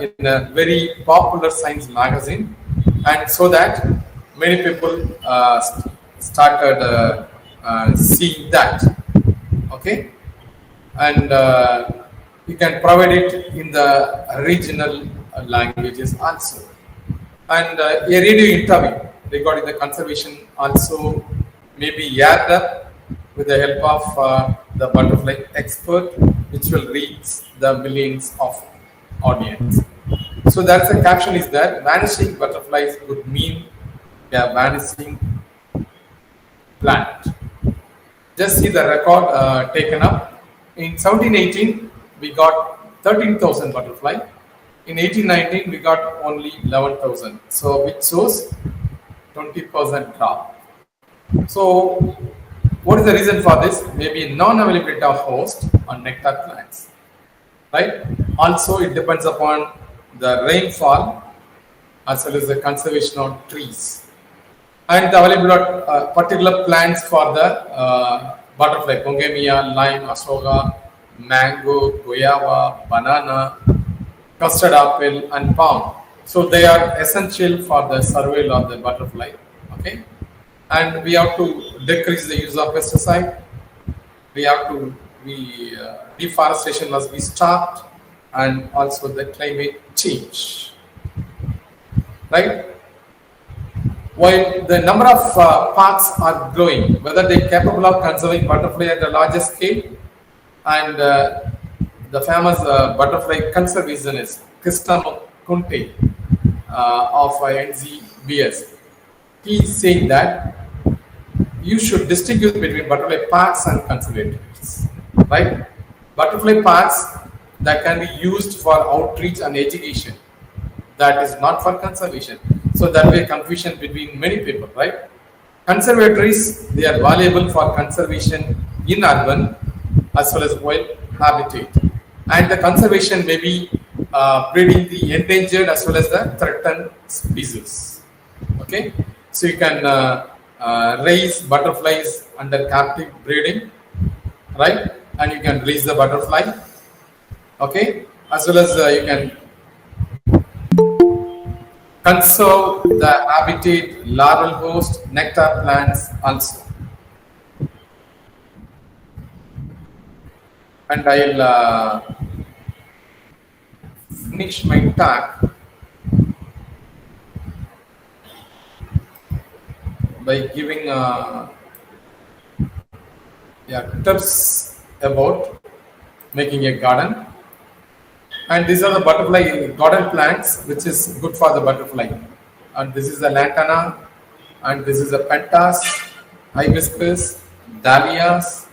in a very popular science magazine, and so that many people started seeing that. Okay, and you can provide it in the regional languages also. And a radio interview regarding the conservation also may be aired up with the help of the butterfly expert, which will reach the millions of audience. So that's the caption is that vanishing butterflies would mean a vanishing planet. Just see the record taken up. In 1718, we got 13,000 butterfly. In 1819, we got only 11,000. So which shows 20% drop. So what is the reason for this? Maybe non-availability of host on nectar plants. right? Also, it depends upon the rainfall as well as the conservation of trees and the available particular plants for the butterfly, pongamia, lime, asoga, mango, guava, banana, custard apple, and palm. So they are essential for the survival of the butterfly. Okay, and we have to decrease the use of pesticide. We have to deforestation must be stopped, and also the climate change. Right. While the number of parks are growing, whether they are capable of conserving butterfly at a larger scale, and the famous butterfly conservationist Krishna Kunte of NZBS, he is saying that you should distinguish between butterfly parks and conservatories, right? Butterfly parks that can be used for outreach and education, that is not for conservation. So that will be a confusion between many people, right? Conservatories, they are valuable for conservation in urban as well as wild habitat. And the conservation may be breeding the endangered as well as the threatened species. Okay, so you can raise butterflies under captive breeding, right? And you can release the butterfly, okay, as well as you can conserve the habitat, larval host, nectar plants also. And I'll finish my talk by giving tips about making a garden. And these are the butterfly garden plants, which is good for the butterfly. And this is the lantana, and this is the pentas, hibiscus, dahlias,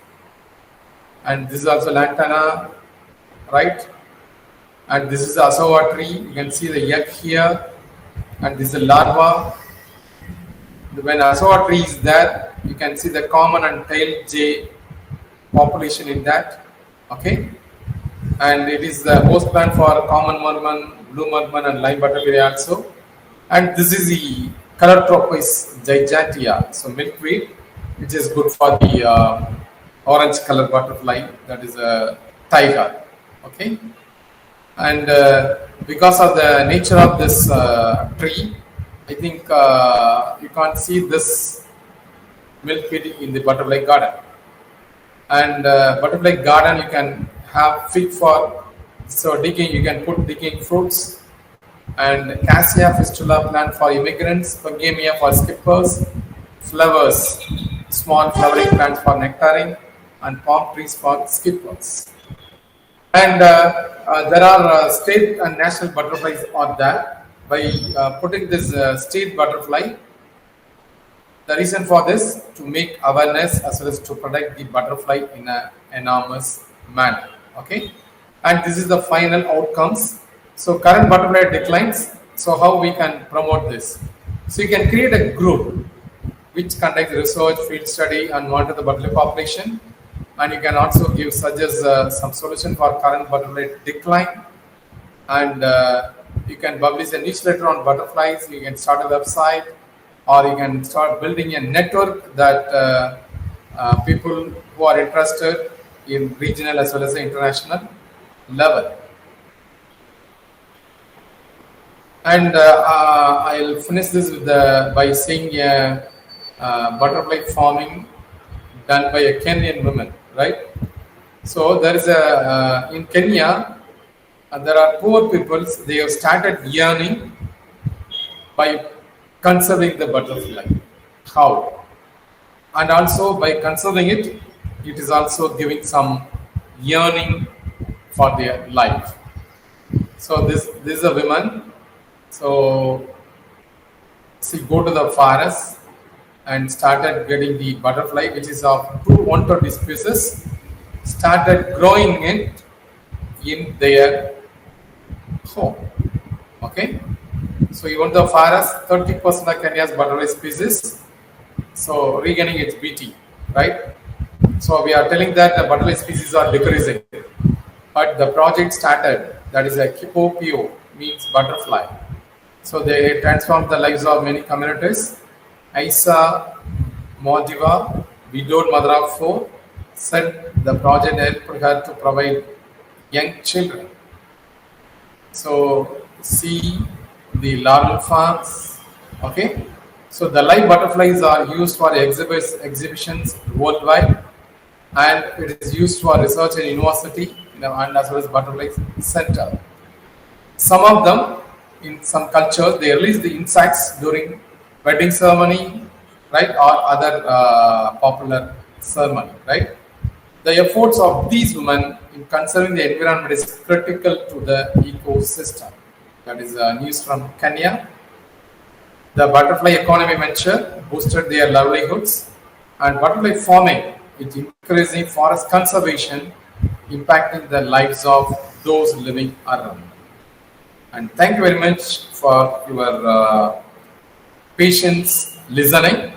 and this is also lantana, right? And this is the asawa tree. You can see the egg here, and this is the larva. When asawa tree is there, you can see the common and tailed jay population in that. Okay, and it is the host plant for common merman, blue merman, and lime butterfly also. And this is the Calotropis gigantea, so milkweed, which is good for the orange color butterfly, that is a tiger. Okay, and because of the nature of this tree, I think you can't see this milkweed in the butterfly garden. And butterfly garden, you can have fig for so digging. You can put digging fruits, and cassia fistula plant for immigrants, pongamia for skippers, flowers, small flowering plants for nectaring, and palm trees for skippers. And there are state and national butterflies are there. By putting this state butterfly, the reason for this to make awareness as well as to protect the butterfly in an enormous manner. Okay, and this is the final outcomes. So current butterfly declines. So how we can promote this? So you can create a group which conducts research, field study, and monitor the butterfly population. And you can also suggest some solution for current butterfly decline. And you can publish a newsletter on butterflies. You can start a website, or you can start building a network that people who are interested in regional as well as the international level. And I'll finish this with by saying butterfly farming done by a Kenyan woman, right? So there is a in Kenya, there are poor people. They have started yearning by conserving the butterfly. How? And also by conserving it, it is also giving some yearning for their life. So this is a woman. So she go to the forest and started getting the butterfly, which is of 120 species, started growing it in their home. Okay, so you want the forest, 30% of Kenya's butterfly species, so regaining its BT, right? So we are telling that the butterfly species are decreasing. but the project started. That is a Kipopio, means butterfly. So they transformed the lives of many communities. Isa Modiva, widowed mother of four, said the project helped her to provide young children. So see the larval farms. Okay. So the live butterflies are used for exhibitions worldwide, and it is used for research in university, and as well as butterfly center. Some of them, in some cultures, they release the insects during wedding ceremony, right, or other popular ceremony, right. The efforts of these women in conserving the environment is critical to the ecosystem. That is news from Kenya. The butterfly economy venture boosted their livelihoods, and butterfly farming is increasing forest conservation, impacting the lives of those living around. And thank you very much for your patience listening.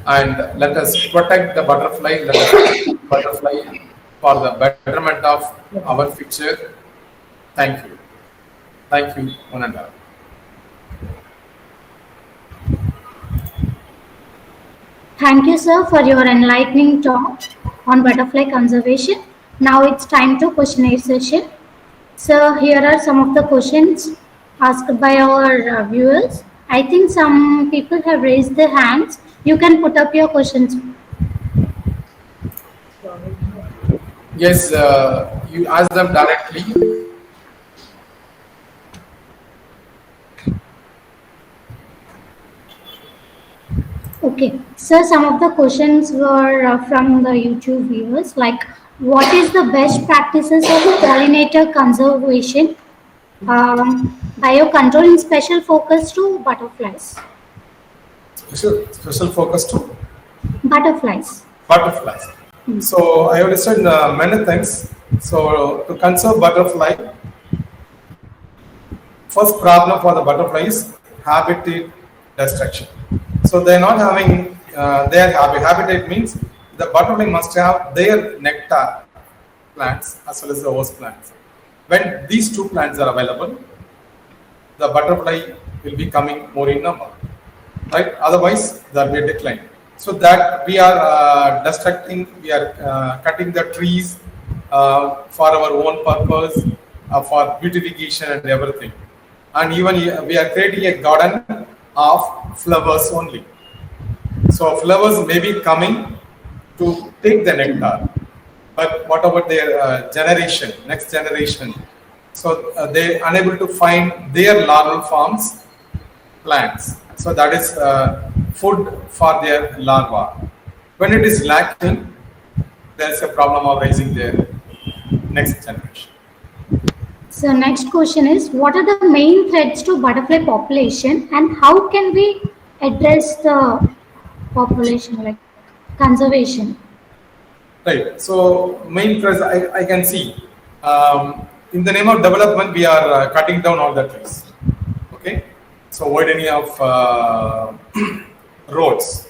And let us protect the butterfly. Let us protect the butterfly for the betterment of our future. Thank you. Thank you, one and all. Thank you, sir, for your enlightening talk on butterfly conservation. Now it's time to questionnaire session. So here are some of the questions asked by our viewers. I think some people have raised their hands. You can put up your questions. Yes, you ask them directly. Okay, so some of the questions were from the YouTube viewers, like what is the best practices of pollinator conservation, biocontrol in special focus to butterflies? Special focus to Butterflies. butterflies. So I have listed many things. So to conserve butterfly, first problem for the butterfly is habitat destruction. So they're not having their habitat means the butterfly must have their nectar plants as well as the host plants. When these two plants are available, the butterfly will be coming more in number, right? Otherwise, there will be a decline. So that we are destructing, we are cutting the trees for our own purpose, for beautification and everything. And even we are creating a garden of flowers only. So flowers may be coming to take the nectar, but what about their generation, next generation? So they unable to find their larval forms, plants. So that is food for their larva. When it is lacking, there is a problem of raising their next generation. So next question is, what are the main threats to butterfly population and how can we address the population, like conservation? Right. So main threats I can see. In the name of development, we are cutting down all the trees. Okay. So widening of roads.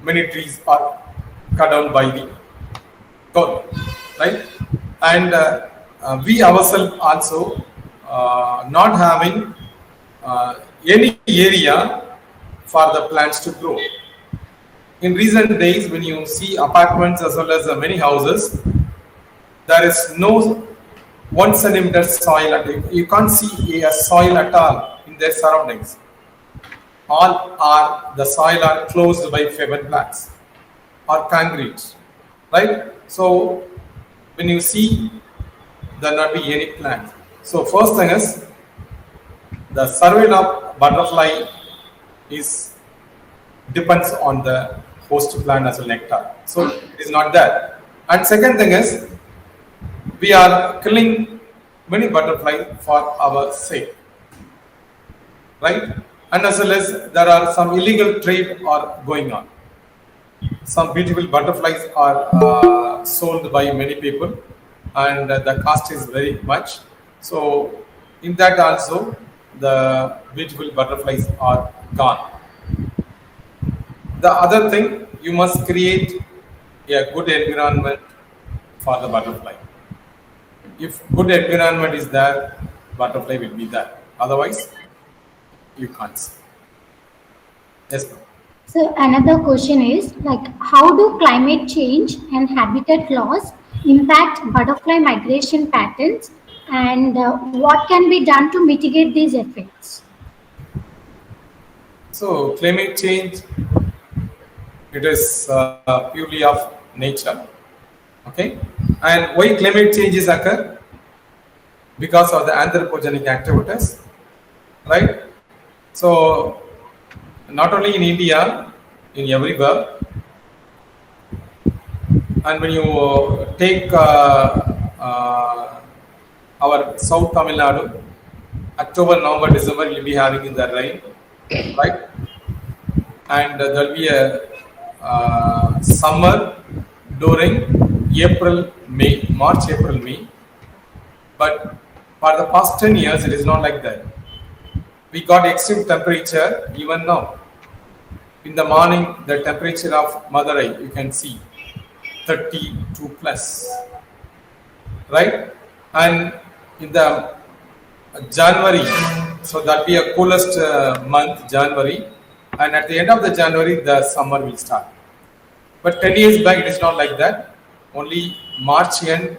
Many trees are cut down by the government, right? And we ourselves also not having any area for the plants to grow. In recent days, when you see apartments as well as many houses, there is no 1 centimeter soil. You can't see a soil at all in their surroundings. All are the soil are closed by fiberglass or concrete, right? So when you see, there not be any plant. So first thing is the survival of butterfly is depends on the host plant as a nectar. So it is not there. And second thing is we are killing many butterflies for our sake, right? And as well as there are some illegal trade are going on. Some beautiful butterflies are sold by many people, and the cost is very much. So in that also the beautiful butterflies are gone. The other thing, you must create a good environment for the butterfly. If good environment is there, butterfly will be there. Otherwise, you can't see. Yes, ma'am. So another question is like how do climate change and habitat loss impact butterfly migration patterns and what can be done to mitigate these effects? So climate change, it is purely of nature. Okay, and why climate changes occur? Because of the anthropogenic activities, right? So not only in India, in everywhere, and when you take our South Tamil Nadu, October, November, December, you'll be having in the rain, right? And there'll be a summer during April, May, March, April, May. But for the past 10 years, it is not like that. We got extreme temperature even now. In the morning, the temperature of Madhurai, you can see 32 plus, right? And in the January, so that be a coolest month, January, and at the end of the January, the summer will start. But 10 years back, it is not like that. Only March and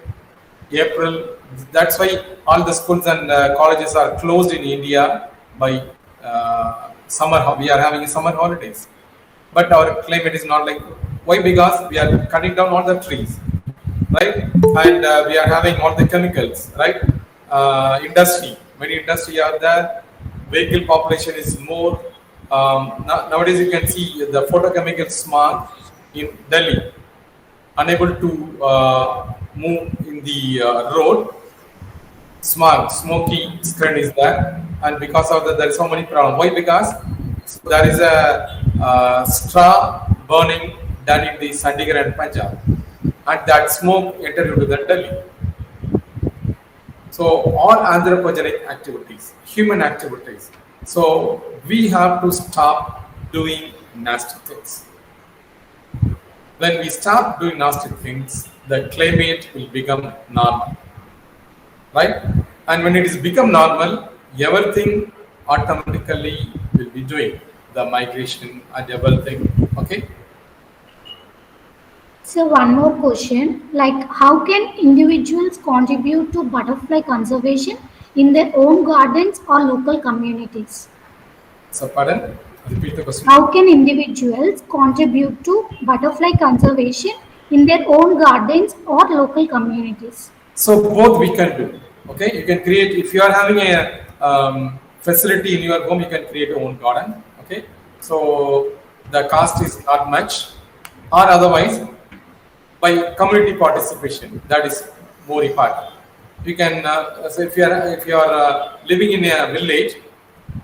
April. That's why all the schools and colleges are closed in India by summer. We are having summer holidays. But our climate is not like. Why? Because we are cutting down all the trees, right? And we are having all the chemicals, right? Industry. Many industry are there. Vehicle population is more. Nowadays, you can see the photochemical smog in Delhi, unable to move in the road. Smog, smoky screen is there, and because of that, there is so many problems. Why? Because there is a straw burning done in the Chandigarh and Punjab, and that smoke entered into the Delhi. So all anthropogenic activities, human activities. So we have to stop doing nasty things. When we stop doing nasty things, the climate will become normal, right? And when it is become normal, everything automatically will be doing the migration and everything. Okay. So one more question, like how can individuals contribute to butterfly conservation in their own gardens or local communities? So pardon. Repeat the question. How can individuals contribute to butterfly conservation in their own gardens or local communities? So both we can do. Okay, you can create if you are having a facility in your home, you can create your own garden. Okay, so the cost is not much, or otherwise by community participation. That is more important. You can so if you are living in a village,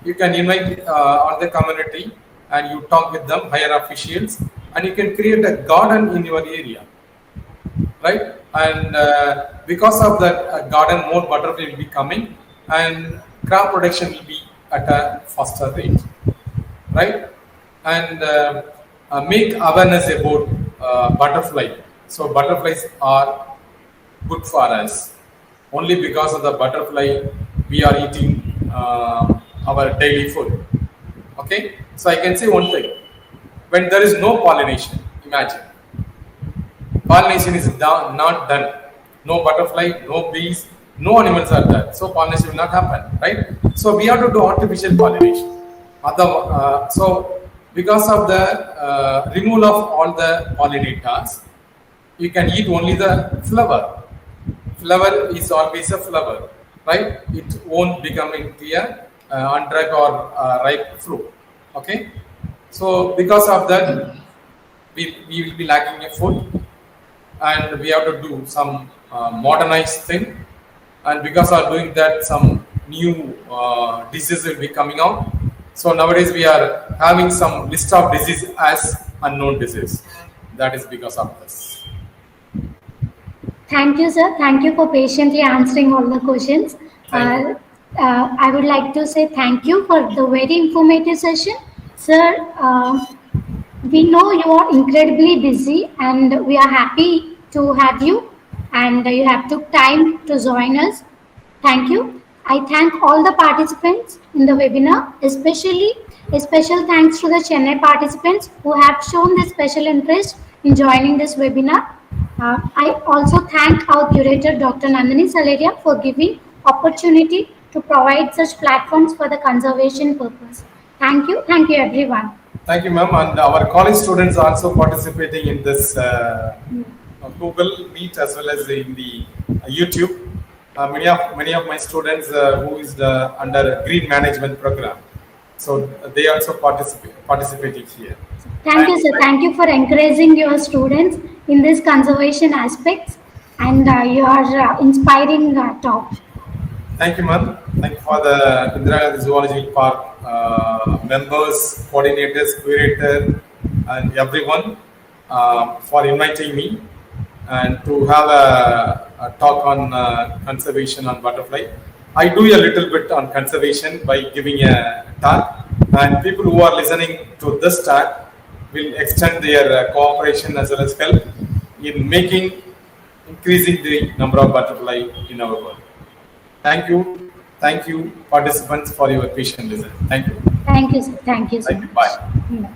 you can invite all the community and you talk with them, higher officials, and you can create a garden in your area, right? And because of that garden, more butterfly will be coming, and crop production will be at a faster rate, right? And make awareness about butterfly. So butterflies are good for us. Only because of the butterfly, we are eating our daily food. Okay, so I can say one thing: when there is no pollination, imagine pollination is not done. No butterfly, no bees, no animals are there. So pollination will not happen, right? So we have to do artificial pollination. So because of the removal of all the pollinators, you can eat only the flower. Flower is always a flower, right? It won't become into a unripe or ripe fruit. Okay, so because of that, we will be lacking a food, and we have to do some modernized thing. And because of doing that, some new diseases will be coming out. So nowadays we are having some list of disease as unknown disease. That is because of this. Thank you, sir. Thank you for patiently answering all the questions. Thank you. I would like to say thank you for the very informative session. Sir, we know you are incredibly busy and we are happy to have you. and you have took time to join us. Thank you. I thank all the participants in the webinar, especially a special thanks to the Chennai participants who have shown their special interest in joining this webinar. I also thank our curator, Dr. Nandini Salaria, for giving opportunity to provide such platforms for the conservation purpose. Thank you everyone. Thank you, ma'am. And our college students are also participating in this Google Meet as well as in the YouTube. Many of my students who is under Green Management Program, so they also participating here. Thank you, And sir. Thank you for encouraging your students in this conservation aspects and your inspiring talk. thank you, ma'am. Thank you for the Indira Gandhi Zoology Park members, coordinators, curator, and everyone for inviting me and to have a talk on conservation on butterfly. I do a little bit on conservation by giving a talk, and people who are listening to this talk will extend their cooperation as well as help in increasing the number of butterfly in our world. Thank you, participants, for your patient listen. Thank you. Thank you, sir. Thank you so Thank you. much. Bye. Yeah.